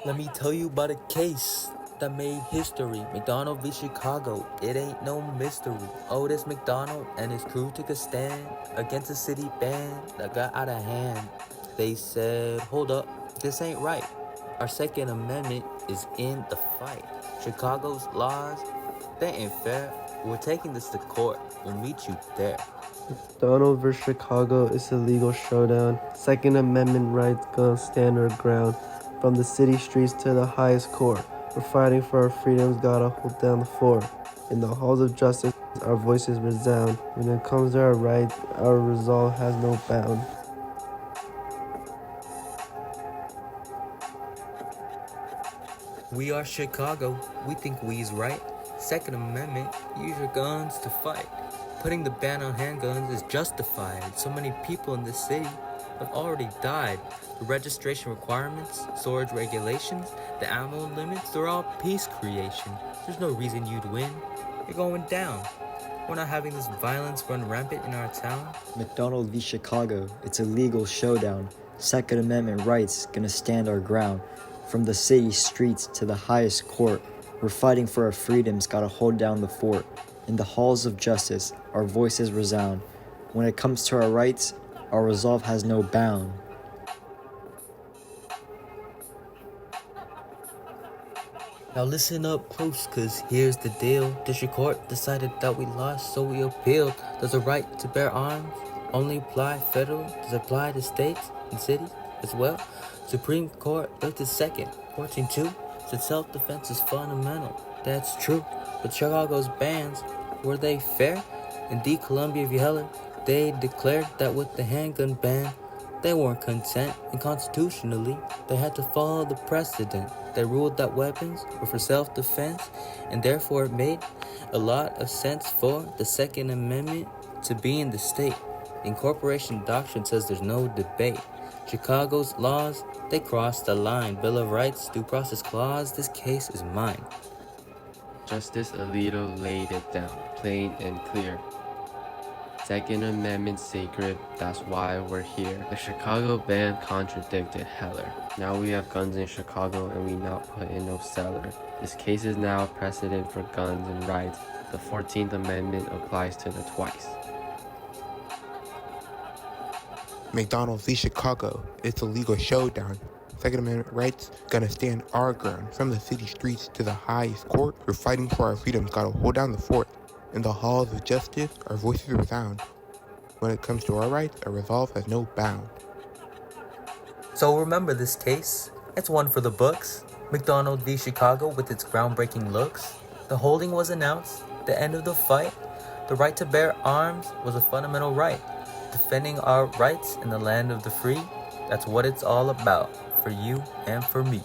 Let me tell you about a case that made history. McDonald v. Chicago. It ain't no mystery. Otis McDonald and his crew took a stand against a city band that got out of hand. They said, hold up, this ain't right. Our Second Amendment is in the fight. Chicago's laws, they ain't fair. We're taking this to court. We'll meet you there. McDonald vs. Chicago is a legal showdown. Second Amendment rights gonna stand our ground. From the city streets to the highest court, we're fighting for our freedoms, gotta hold down the fort. In the halls of justice, our voices resound. When it comes to our rights, our resolve has no bound. We are Chicago, we think we's right. Second Amendment, use your guns to fight. Putting the ban on handguns is justified. So many people in this city have already died. The registration requirements, storage regulations, the ammo limits, they're all peace creation. There's no reason you'd win. You're going down. We're not having this violence run rampant in our town. McDonald v. Chicago, it's a legal showdown. Second Amendment rights gonna stand our ground. From the city streets to the highest court, we're fighting for our freedoms, gotta hold down the fort. In the halls of justice, our voices resound. When it comes to our rights, our resolve has no bound. Now listen up close, cause here's the deal. District Court decided that we lost, so we appealed. Does the right to bear arms only apply federal? Does it apply to states and cities as well? Supreme Court looked at second. 14-2 said self-defense is fundamental. That's true. But Chicago's bans, were they fair? In D. Columbia v. Heller, they declared that with the handgun ban, they weren't content, and constitutionally, they had to follow the precedent. They ruled that weapons were for self-defense, and therefore it made a lot of sense for the Second Amendment to be in the state. Incorporation doctrine says there's no debate. Chicago's laws, they crossed the line. Bill of Rights, Due Process Clause, this case is mine. Justice Alito laid it down, plain and clear. Second Amendment sacred, that's why we're here. The Chicago ban contradicted Heller. Now we have guns in Chicago and we not put in no cellar. This case is now a precedent for guns and rights. The 14th Amendment applies to the twice. McDonald v. Chicago, it's a legal showdown. Second Amendment rights gonna stand our ground. From the city streets to the highest court, we're fighting for our freedoms, gotta hold down the fort. In the halls of justice, our voices resound. When it comes to our rights, our resolve has no bound. So remember this case. It's one for the books. McDonald v. Chicago with its groundbreaking looks. The holding was announced. The end of the fight. The right to bear arms was a fundamental right. Defending our rights in the land of the free. That's what it's all about. For you and for me.